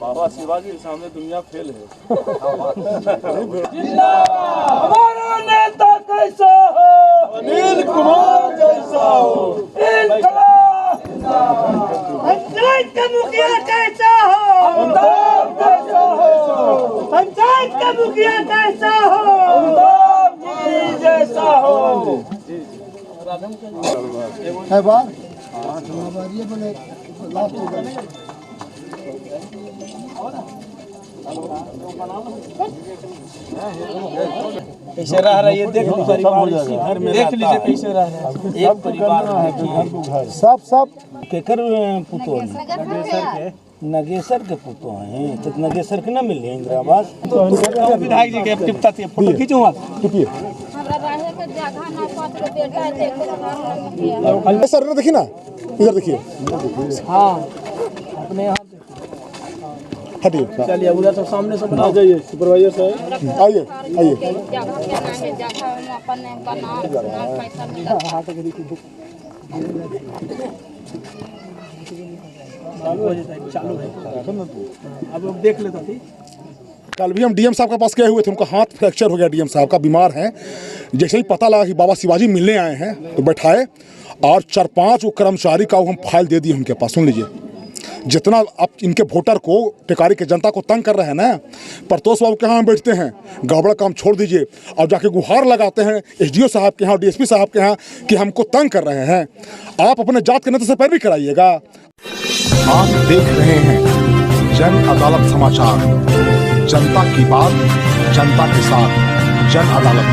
बाबा शिवाजी के सामने दुनिया फेल है। हमारा नेता कैसा हो? अनिल कुमार जैसा हो। पंचायत का मुखिया कैसा हो? पंचायत का मुखिया कैसा हो? जैसा हो। है बात ये बोले लास्ट हो गया। कैसे रह रहा है ये देख लीजिए, परिवार इसी घर में देख लीजिए कैसे रह रहा है। एक परिवार सब केकर पुतो नगेसर के पुतो हैं तो नगेसर के ना मिले इंदिरा आवास। तो विधायक जी के टिपता थे फोटो खींचो वहां टिपिए। सर इधर देखिए ना, इधर देखिए। हाँ अपने यहाँ हटिए, चलिए उधर सब सामने सब आ जाइए सुपरवाइजर साहब, आइए आइए। चालू हो जाता है, चालू है। अब देख लेता थी। कल भी हम डीएम साहब के पास गए हुए थे, उनका हाथ फ्रैक्चर हो गया। डीएम साहब का बीमार हैं। जैसे ही पता लगा कि बाबा शिवाजी मिलने आए हैं तो बैठाए और 4-5 वो कर्मचारी का हम फाइल दे दिए उनके पास। सुन लीजिए, जितना आप इनके वोटर को टेकारी के जनता को तंग कर रहे हैं ना, प्रतोष बाबू के यहाँ बैठते हैं, गड़बड़ काम छोड़ दीजिए और जाके गुहार लगाते हैं एसडीओ साहब के यहाँ और डीएसपी साहब के यहाँ कि हमको तंग कर रहे हैं। आप अपने जात के नेता से पैरवी कराइएगा। आप देख रहे हैं जन अदालत समाचार, जनता की बात जनता के साथ, जन अदालत।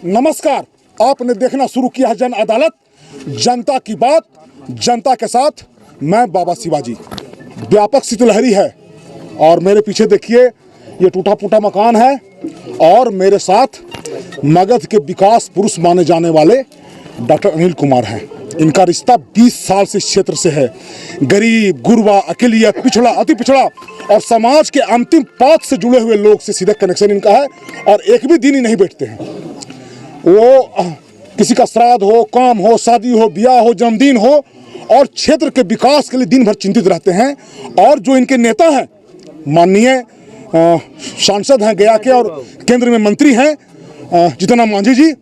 नमस्कार, आपने देखना शुरू किया है जन अदालत, जनता की बात जनता के साथ। मैं बाबा शिवाजी। व्यापक शीतलहरी है और मेरे पीछे देखिए ये टूटा फूटा मकान है और मेरे साथ मगध के विकास पुरुष माने जाने वाले डॉक्टर अनिल कुमार हैं। इनका रिश्ता 20 साल से इस क्षेत्र से है। गरीब, गुरबा, अकेलियत, पिछड़ा, अति पिछड़ा और समाज के अंतिम पात से जुड़े हुए लोग से सीधा कनेक्शन इनका है और एक भी दिन ही नहीं बैठते हैं। वो किसी का श्राद्ध हो, काम हो, शादी हो, ब्याह हो, जन्मदिन हो और क्षेत्र के विकास के लिए दिन भर चिंतित रहते हैं। और जो इनके नेता हैं, माननीय सांसद हैं गया के और केंद्र में मंत्री हैं जितना मांझी जी,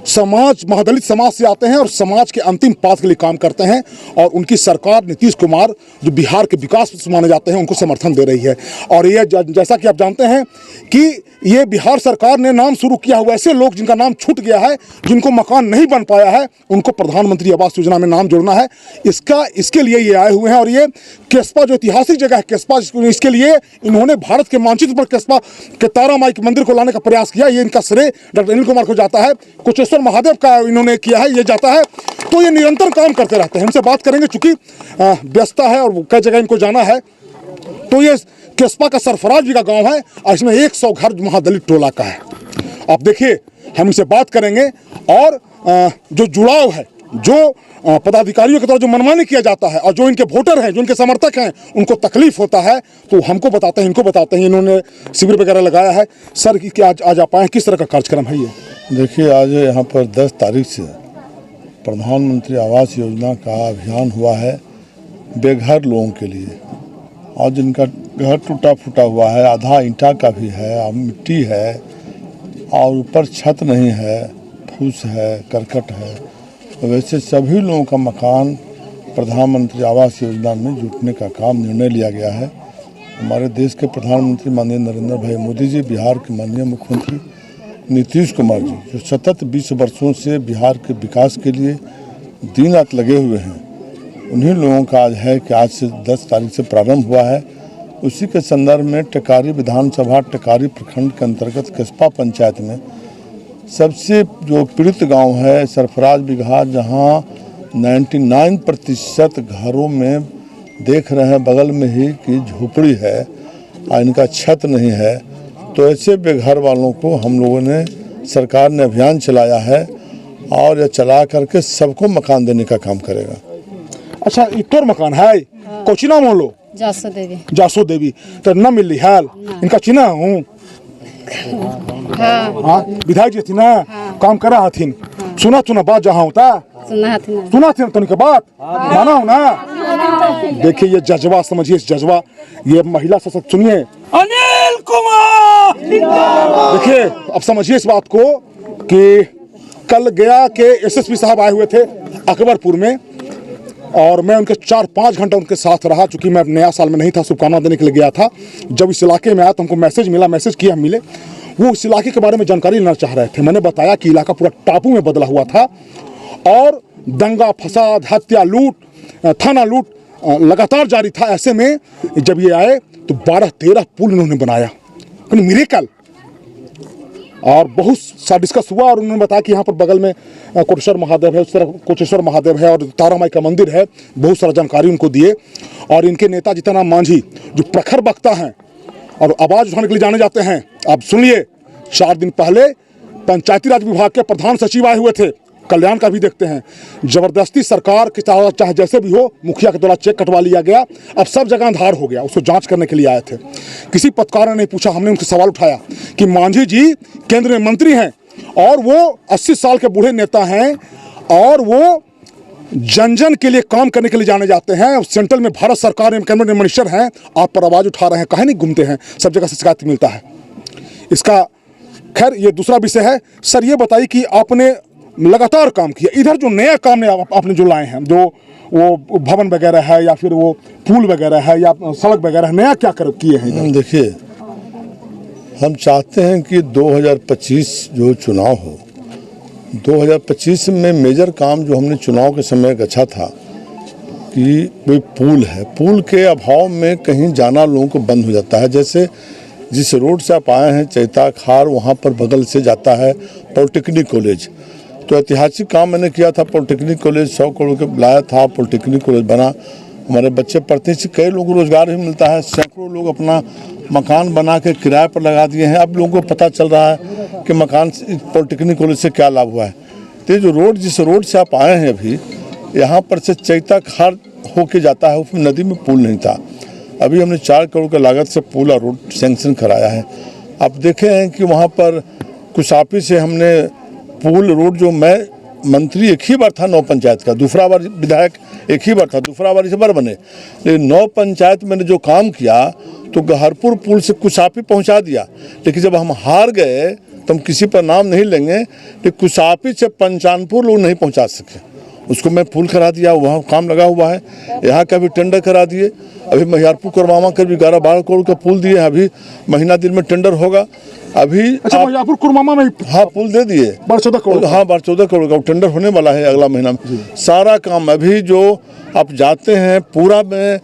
समाज महादलित समाज से आते हैं और समाज के अंतिम पात के लिए काम करते हैं। और उनकी सरकार नीतीश कुमार जो बिहार के विकास माने जाते हैं उनको समर्थन दे रही है। और ये जैसा कि आप जानते हैं कि ये बिहार सरकार ने नाम शुरू किया हुआ ऐसे लोग जिनका नाम छूट गया है, जिनको मकान नहीं बन पाया है, उनको प्रधानमंत्री आवास योजना में नाम जोड़ना है। इसके लिए ये आए हुए हैं। और ये केस्पा जो ऐतिहासिक जगह है केस्पा, इसके लिए इन्होंने भारत के मानचित्र पर केस्पा के तारा माई के मंदिर को लाने का प्रयास किया। ये इनका श्रेय डॉक्टर अनिल कुमार को जाता है। कुशेश्वर महादेव का इन्होंने किया है, ये जाता है। तो ये निरंतर काम करते रहते हैं। हमसे बात करेंगे, चूंकि व्यस्तता है और कई जगह इनको जाना है। तो ये केस्पा का सरफराज जी का गांव है और इसमें 100 घर महादलित टोला का है। आप देखिए, हम इनसे बात करेंगे और जो जुड़ाव है, जो पदाधिकारियों की तरफ जो मनमानी किया जाता है और जो इनके वोटर हैं, जो इनके समर्थक हैं, उनको तकलीफ होता है, तो हमको बताते हैं, इनको बताते हैं। इन्होंने शिविर वगैरह लगाया है। सर कि आज आप आए, किस तरह का कार्यक्रम है ये? देखिए, आज यहाँ पर 10 तारीख से प्रधानमंत्री आवास योजना का अभियान हुआ है बेघर लोगों के लिए। और जिनका घर टूटा फूटा हुआ है, आधा ईंटा का भी है, मिट्टी है और ऊपर छत नहीं है, फूस है, करकट है, तो वैसे सभी लोगों का मकान प्रधानमंत्री आवास योजना में जुटने का काम निर्णय लिया गया है। हमारे देश के प्रधानमंत्री माननीय नरेंद्र भाई मोदी जी, बिहार के माननीय मुख्यमंत्री नीतीश कुमार जी, जो सतत 20 वर्षों से बिहार के विकास के लिए दिन रात लगे हुए हैं, उन्हीं लोगों का आज है कि आज से 10 तारीख से प्रारंभ हुआ है। उसी के संदर्भ में टेकारी विधानसभा टेकारी प्रखंड के अंतर्गत केस्पा पंचायत में सबसे जो पीड़ित गांव है सरफराज बिगहा, जहां 99% घरों में देख रहे हैं बगल में ही कि झोपड़ी है और इनका छत नहीं है। तो ऐसे बेघर वालों को हम लोगों ने, सरकार ने अभियान चलाया है और यह चला करके सबको मकान देने का काम करेगा। अच्छा, इतोर मकान है, कोची नाम हो लो? जासो देवी। तो न मिली हाल इनका चिन्ह हूँ। हाँ विधायक जी थी ना, काम करा हथिन, सुना सुना बात जहाँ होता सुना थी तो उनके बात माना हो ना। देखिए ये जज्बा समझिए, इस जज्बा, ये महिला सशक्त, सुनिए अनिल कुमार देखिए अब समझिए इस बात को कि कल गया के एसएसपी साहब आए हुए थे अकबरपुर में, और मैं उनके 4-5 घंटा उनके साथ रहा, चूंकि मैं नया साल में नहीं था, शुभकामना देने के लिए गया था। जब इस इलाके में आया तो हमको मैसेज मिला, मैसेज किया, हम मिले, वो इस इलाके के बारे में जानकारी लेना चाह रहे थे। मैंने बताया कि इलाका पूरा टापू में बदला हुआ था और दंगा फसाद, हत्या, लूट, थाना लूट लगातार जारी था। ऐसे में जब ये आए तो 12-13 पुल इन्होंने बनाया, मिरेकल, और बहुत सा डिस्कस हुआ। और उन्होंने बताया कि यहाँ पर बगल में कोटेश्वर महादेव है, उस तरफ कोटेश्वर महादेव है और तारा माई का मंदिर है, बहुत सारा जानकारी उनको दिए। और इनके नेता जीतनराम मांझी जो प्रखर वक्ता हैं और आवाज़ उठाने के लिए जाने जाते हैं, आप सुनिए, 4 दिन पहले पंचायती राज विभाग के प्रधान सचिव आए हुए थे, कल्याण का भी देखते हैं, जबरदस्ती सरकार के चाहे जैसे भी हो मुखिया के द्वारा चेक कटवा लिया गया। अब सब जगह अंधार हो गया, उसको जांच करने के लिए आए थे। किसी पत्रकार ने नहीं पूछा, हमने उनसे सवाल उठाया कि मांझी जी केंद्र में मंत्री हैं और वो 80 साल के बूढ़े नेता हैं और वो जन जन के लिए काम करने के लिए जाने जाते हैं, सेंट्रल में भारत सरकार में कैबिनेट मिनिस्टर हैं, आप पर आवाज़ उठा रहे हैं, काहे नहीं घूमते हैं, सब जगह से शिकायत मिलता है। इसका खैर ये दूसरा विषय है। सर ये बताइए कि आपने लगातार काम किया, इधर जो नया काम ने आपने जो लाए हैं, जो वो भवन वगैरह है या फिर वो पुल वगैरह है या सड़क वगैरह है, नया क्या किए हैं? देखिए, हम चाहते हैं कि 2025 जो चुनाव हो, 2025 में मेजर काम जो हमने चुनाव के समय गछा था कि कोई पुल है, पुल के अभाव में कहीं जाना लोगों को बंद हो जाता है। जैसे जिस रोड से आप आए हैं चैता खार, वहाँ पर बगल से जाता है पॉलिटेक्निक कॉलेज, तो ऐतिहासिक काम मैंने किया था। पॉलिटेक्निक कॉलेज 100 करोड़ के लाया था, पॉलिटेक्निक कॉलेज बना, हमारे बच्चे पढ़ते हैं, कई लोगों को रोजगार भी मिलता है, सैकड़ों लोग अपना मकान बना के किराए पर लगा दिए हैं। अब लोगों को पता चल रहा है कि मकान पॉलिटेक्निक कॉलेज से क्या लाभ हुआ है। तो जो रोड, जिस रोड से आप आए हैं अभी, यहाँ पर से चैता खार होके जाता है, उसमें नदी में पुल नहीं था। अभी हमने 4 करोड़ की लागत से पुल और रोड सैंक्शन कराया है। आप देखे हैं कि वहाँ पर कुसापी से हमने पुल रोड, जो मैं मंत्री एक ही बार था 9 पंचायत का, दूसरा बार विधायक एक ही बार था, दूसरा बार इस बार बने, लेकिन 9 पंचायत मैंने जो काम किया तो गहरपुर पुल से कुसापी पहुंचा दिया। लेकिन जब हम हार गए तो हम किसी पर नाम नहीं लेंगे, लेकिन कुसापी से पंचानपुर लोग नहीं पहुंचा सके, उसको मैं पुल करा दिया, वहाँ काम लगा हुआ है। यहाँ का भी टेंडर करा दिए, अभी महियारपुर कुरमामा का भी 11-12 करोड़ का पुल दिए, अभी महीना दिन में टेंडर होगा। अभी अच्छा, महियारपुर कुरमामा में हाँ पुल दे दिए, 14 करोड़, हाँ 14 करोड़ का टेंडर होने वाला है अगला महीना में। सारा काम अभी जो आप जाते हैं पूरा में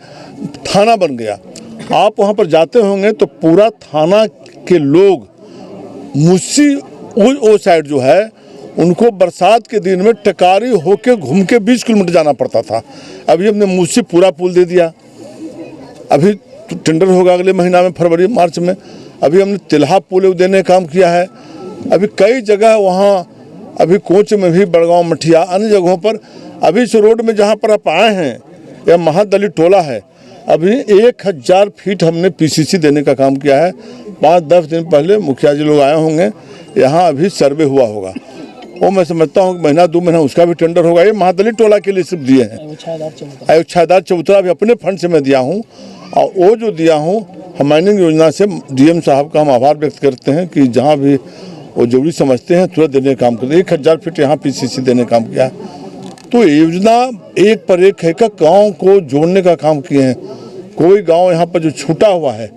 थाना बन गया, आप वहाँ पर जाते होंगे तो पूरा थाना के लोग मुस्सी वो साइड जो है उनको बरसात के दिन में टकारी होके घूम के 20 किलोमीटर जाना पड़ता था। अभी हमने मुझसे पूरा पुल दे दिया, अभी तो टेंडर होगा अगले महीना में, फरवरी मार्च में। अभी हमने तिल्हा पुल देने का काम किया है। अभी कई जगह वहाँ, अभी कोच में भी, बड़गांव मठिया, अन्य जगहों पर, अभी इस रोड में जहाँ पर आप आए हैं यह महादलित टोला है, अभी 1000 फीट हमने पीसीसी देने का काम किया है। 5-10 दिन पहले मुखिया जी लोग आए होंगे, यहाँ अभी सर्वे हुआ होगा, वो मैं समझता हूँ महीना 2 महीना उसका भी टेंडर होगा। ये महादलित टोला के लिए सिर्फ दिए हैं। अयोध्यादार चबूतरा भी अपने फंड से मैं दिया हूँ, और वो जो दिया हूँ माइनिंग योजना से डीएम साहब का हम आभार व्यक्त करते हैं कि जहाँ भी वो जरूरी समझते हैं तुरंत देने का काम करते हैं। 1000 फीट यहाँ पीसीसी देने का काम किया है। तो योजना एक पर एक है, गाँव को जोड़ने का काम किए हैं। कोई गाँव यहाँ पर जो छूटा हुआ है,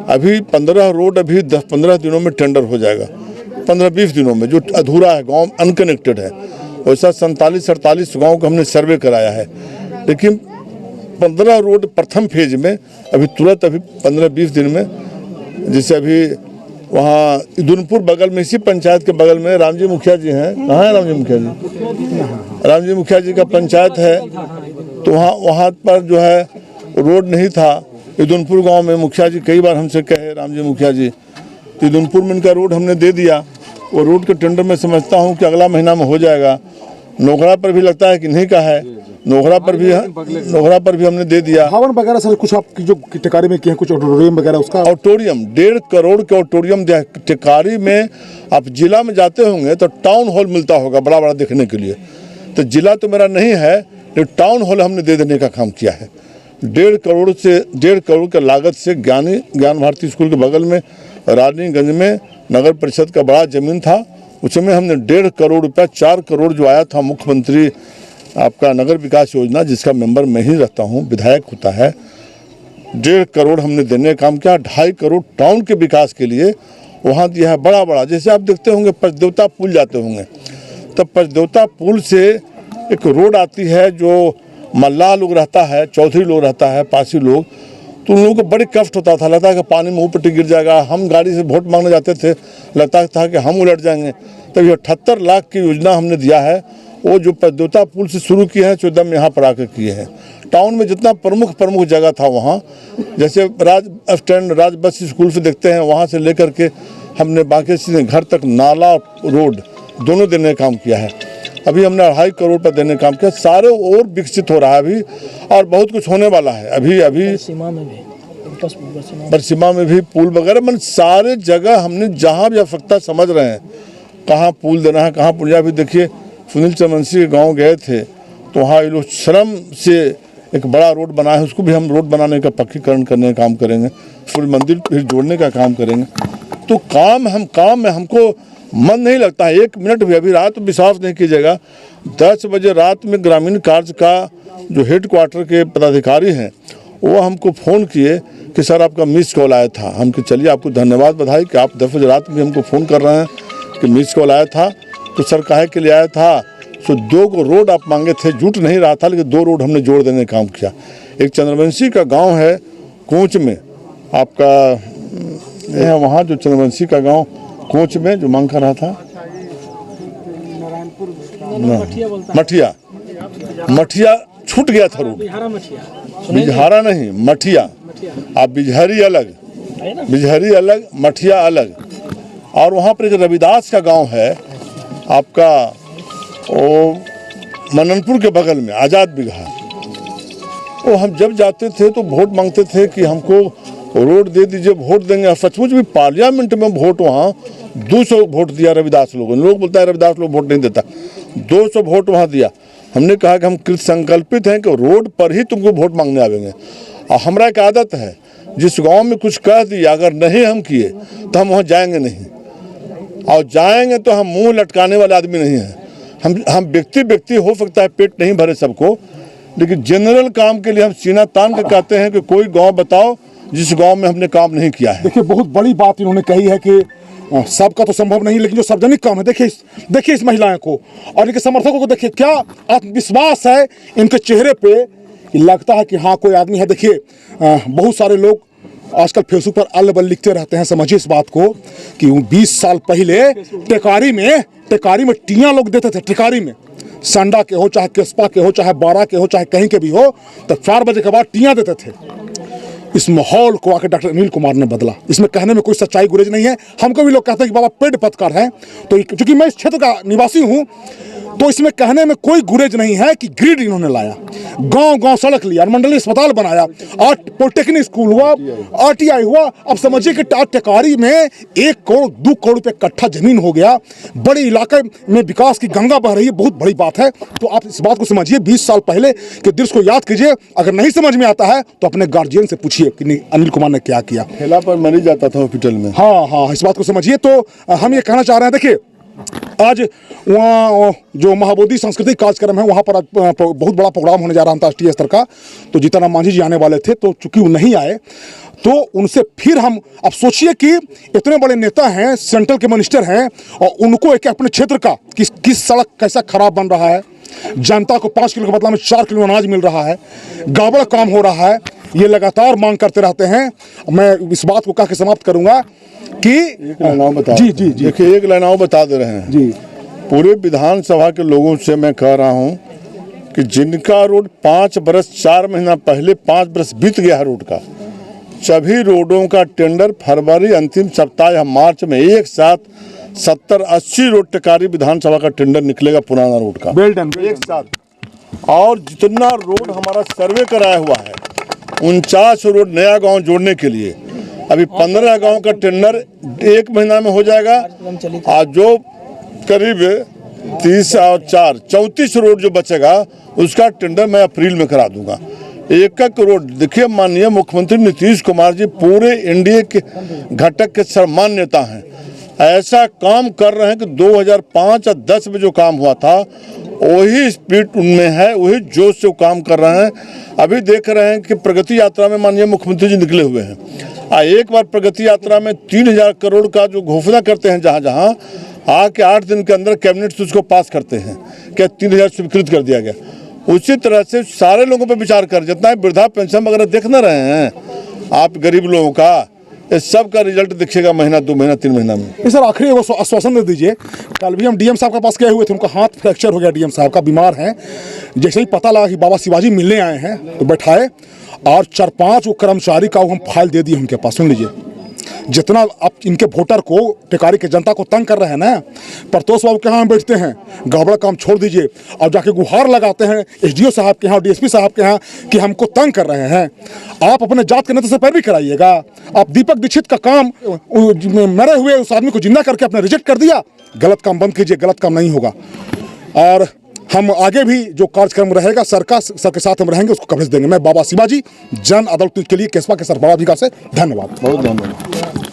अभी 15 रोड अभी 10-15 दिनों में टेंडर हो जाएगा, 15-20 दिनों में, जो अधूरा है, गांव अनकनेक्टेड है। वैसा 47-48 गांव का हमने सर्वे कराया है, लेकिन 15 रोड प्रथम फेज में अभी तुरंत, अभी 15-20 दिन में। जैसे अभी वहाँ इदुनपुर बगल में, इसी पंचायत के बगल में रामजी मुखिया जी हैं, कहाँ है रामजी मुखिया जी? रामजी मुखिया जी का पंचायत है, तो वहाँ पर जो है रोड नहीं था। इदुनपुर गाँव में मुखिया जी कई बार हमसे कहे, रामजी मुखिया जी, तो इदुनपुर में इनका रोड हमने दे दिया। वो रोड के टेंडर में समझता हूँ कि अगला महीना में हो जाएगा। नोखड़ा पर भी लगता है कि नहीं का है, नोहरा पर भी हमने दे दिया। भवन वगैरह सर कुछ आपकी जो टिकारी में किए हैं, कुछ ऑडिटोरियम वगैरह उसका ऑडिटोरियम 1.5 करोड़ के ऑडिटोरियम दिया है। टिकारी में आप जिला में जाते होंगे तो टाउन हॉल मिलता होगा बड़ा बड़ा देखने के लिए, तो जिला तो मेरा नहीं है लेकिन टाउन हॉल हमने दे देने का काम किया है। 1.5 करोड़ के लागत से ज्ञान भारती स्कूल के बगल में रानीगंज में नगर परिषद का बड़ा जमीन था, उसमें हमने 1.5 करोड़ रुपया 4 करोड़ जो आया था मुख्यमंत्री आपका नगर विकास योजना जिसका मेंबर मैं ही रहता हूँ, विधायक होता है, 1.5 करोड़ हमने देने का काम किया। 2.5 करोड़ टाउन के विकास के लिए वहाँ दिया है बड़ा बड़ा। जैसे आप देखते होंगे पंचदेवता पुल जाते होंगे, तब पंचदेवता पुल से एक रोड आती है जो मल्लाह लोग रहता है, चौधरी लोग रहता है, पासी लोग, तो उन लोगों को बड़ी कष्ट होता था, लगता है कि पानी में ऊपर गिर जाएगा। हम गाड़ी से वोट मांगने जाते थे, लगता था कि हम उलट जाएंगे। तब 78 लाख की योजना हमने दिया है, वो जो पंचदेवता पुल से शुरू किए हैं 14 में यहाँ पर आकर किए हैं। टाउन में जितना प्रमुख जगह था वहाँ, जैसे राज स्टैंड राज बस स्कूल से देखते हैं, वहाँ से लेकर के हमने बाकी से घर तक नाला रोड दोनों देने का काम किया है। अभी हमने 2.5 करोड़ पर देने का काम किया। सारे और विकसित हो रहा है अभी, और बहुत कुछ होने वाला है। अभी बरसीमा में भी पुल वगैरह, मन सारे जगह हमने जहाँ भी आवश्यकता समझ रहे हैं कहाँ पुल देना है, कहाँ पुल। अभी देखिए सुनील चमनसी के गाँव गए थे तो वहाँ ये लोग श्रम से एक बड़ा रोड बना है, उसको भी हम रोड बनाने का पक्कीकरण करने का काम करेंगे, सूर्य मंदिर फिर जोड़ने का काम करेंगे। तो काम में हमको मन नहीं लगता है 1 मिनट भी। अभी रात में विश्वास नहीं कीजिएगा, 10 बजे रात में ग्रामीण कार्य का जो हेड क्वार्टर के पदाधिकारी हैं वो हमको फ़ोन किए कि सर आपका मिस कॉल आया था। हम कि चलिए आपको धन्यवाद बधाई कि आप 10 बजे रात में हमको फ़ोन कर रहे हैं कि मिस कॉल आया था। तो सर काहे के लिए आया था, तो 2 को रोड आप मांगे थे, जुट नहीं रहा था, लेकिन 2 रोड हमने जोड़ देने का काम किया। एक चंद्रवंशी का गाँव है कोंच में, आपका यह वहाँ जो चंद्रवंशी का गाँव कोच में जो मांग कर रहा था मठिया छूट गया था रोड, बिजहारा नहीं मठिया। आप बिजहरी अलग मठिया अलग। और वहाँ पर एक रविदास का गांव है आपका, वो मननपुर के बगल में आज़ाद बिगहा। वो हम जब जाते थे तो वोट मांगते थे कि हमको रोड दे दीजिए, वोट देंगे। सचमुच भी पार्लियामेंट में वोट वहाँ 200 वोट दिया रविदास लोगों ने। लोग बोलता है रविदास लोग वोट नहीं देता, 200 वोट वहाँ दिया। हमने कहा कि हम कृत संकल्पित हैं कि रोड पर ही तुमको वोट मांगने आवेंगे। और हमारा एक आदत है, जिस गांव में कुछ कह दिया अगर नहीं हम किए तो हम वहाँ जाएंगे नहीं, और जाएंगे तो हम मुँह लटकाने वाले आदमी नहीं हैं। हम व्यक्ति हो सकता है पेट नहीं भरे सबको, लेकिन जनरल काम के लिए हम सीना तान के कहते हैं कि कोई गाँव बताओ जिस गांव में हमने काम नहीं किया है। देखिए बहुत बड़ी बात इन्होंने कही है कि सबका तो संभव नहीं, लेकिन जो सार्वजनिक काम है, देखिए इस महिलाओं को और इनके समर्थकों को देखिए, क्या आत्मविश्वास है इनके चेहरे पे कि लगता है कि हाँ कोई आदमी है। देखिए बहुत सारे लोग आजकल फेसबुक पर अल-बल लिखते रहते हैं। समझिए इस बात को कि 20 साल पहले टेकारी में टियाँ लोग देते थे। टेकारी में संडा के हो, चाहे केसपा के हो, चाहे बारा के हो, चाहे कहीं के भी हो, तो 4 बजे के बाद टियाँ देते थे। इस माहौल को आकर डॉक्टर अनिल कुमार ने बदला। इसमें कहने में कोई सच्चाई गुरेज नहीं है। हमको भी लोग कहते हैं कि बाबा पेड़ पत्रकार हैं, तो चूंकि मैं इस क्षेत्र का निवासी हूँ तो इसमें कहने में कोई गुरेज नहीं है कि ग्रिड इन्होंने लाया, गांव सड़क लिया, मंडलीय अस्पताल बनाया, और पॉलिटेक्निक स्कूल हुआ, RTI हुआ। अब समझिए कि टेकारी में 1 करोड़ 2 करोड़ रुपये कट्ठा जमीन हो गया। बड़े इलाके में विकास की गंगा बह रही है, बहुत बड़ी बात है। तो आप इस बात को समझिए, 20 साल पहले के दृश्य को याद कीजिए। अगर नहीं समझ में आता है तो अपने गार्जियन से पूछिए कि अनिल कुमार ने क्या किया। ठेला पर मरीज जाता था हॉस्पिटल में। हाँ, इस बात को समझिए। तो हम ये कहना चाह रहे हैं, देखिए आज वहाँ जो महाबोधि सांस्कृतिक कार्यक्रम है, वहाँ पर बहुत बड़ा प्रोग्राम होने जा रहा है अंतर्राष्ट्रीय स्तर का। तो जीतन मांझी जी आने वाले थे, तो चूंकि वो नहीं आए तो उनसे फिर हम, अब सोचिए कि इतने बड़े नेता हैं, सेंट्रल के मिनिस्टर हैं, और उनको एक अपने क्षेत्र का किस सड़क कैसा खराब बन रहा है, जनता को 5 किलो के बदला में 4 किलो अनाज मिल रहा है, गावड़ काम हो रहा है, ये लगातार मांग करते रहते हैं। मैं इस बात को कह के समाप्त करूंगा कि एक लाइन बता जी देखिए, एक लाइन बता दे रहे हैं जी। पूरे विधानसभा के लोगों से मैं कह रहा हूं कि जिनका रोड 5 बरस 4 महीना पहले 5 बरस बीत गया है रोड का, सभी रोडों का टेंडर फरवरी अंतिम सप्ताह या मार्च में एक साथ 70-80 रोड टेकारी विधानसभा का टेंडर निकलेगा पुराना रोड का, वेल डन। एक साथ और जितना रोड हमारा सर्वे कराया हुआ है 49 रोड नया गांव जोड़ने के लिए, अभी 15 गांव का टेंडर 1 महीना में हो जाएगा। और जो करीब 30 और 4 34 रोड जो बचेगा उसका टेंडर मैं अप्रैल में करा दूंगा। एक एक रोड देखिए, माननीय मुख्यमंत्री नीतीश कुमार जी पूरे एनडीए के घटक के सर्वमान्य नेता हैं, ऐसा काम कर रहे हैं कि 2005 और 10 में जो काम हुआ था वही स्पीड उनमें है, वही जोश से वो काम कर रहे हैं। अभी देख रहे हैं कि प्रगति यात्रा में माननीय मुख्यमंत्री जी निकले हुए हैं। एक बार प्रगति यात्रा में 3000 करोड़ का जो घोषणा करते हैं जहाँ जहाँ, आके 8 दिन के अंदर कैबिनेट से उसको पास करते हैं, क्या 3000 स्वीकृत कर दिया गया। उसी तरह से सारे लोगों पर विचार कर, जितना वृद्धा पेंशन वगैरह देख ना रहे हैं आप गरीब लोगों का, इस सब का रिजल्ट दिखेगा महीना 2 महीना 3 महीना में। सर आखिरी वो आश्वासन दे दीजिए, कल भी हम डीएम साहब के पास गए हुए थे, उनका हाथ फ्रैक्चर हो गया, डीएम साहब का बीमार हैं। जैसे ही पता लगा कि बाबा शिवाजी मिलने आए हैं तो बैठाए और 4-5 वो कर्मचारी का हम फाइल दे दिए उनके पास। सुन लीजिए, जितना आप इनके वोटर को, टिकारी के जनता को तंग कर रहे हैं ना, प्रतोष बाबू के यहाँ बैठते हैं, गड़बड़ काम छोड़ दीजिए और जाके गुहार लगाते हैं एसडीओ साहब के यहाँ, डीएसपी साहब के यहाँ कि हमको तंग कर रहे हैं। आप अपने जात के नेता से पैरवी कराइएगा। आप दीपक दीक्षित का काम मरे हुए उस आदमी को जिंदा करके आपने रिजेक्ट कर दिया। गलत काम बंद कीजिए, गलत काम नहीं होगा। और हम आगे भी जो कार्यक्रम रहेगा सरकार के साथ हम रहेंगे, उसको कवरेज देंगे। मैं बाबा शिवाजी, जन अदालत के लिए केसवा के सर बाबा जी का से धन्यवाद। बहुत धन्यवाद।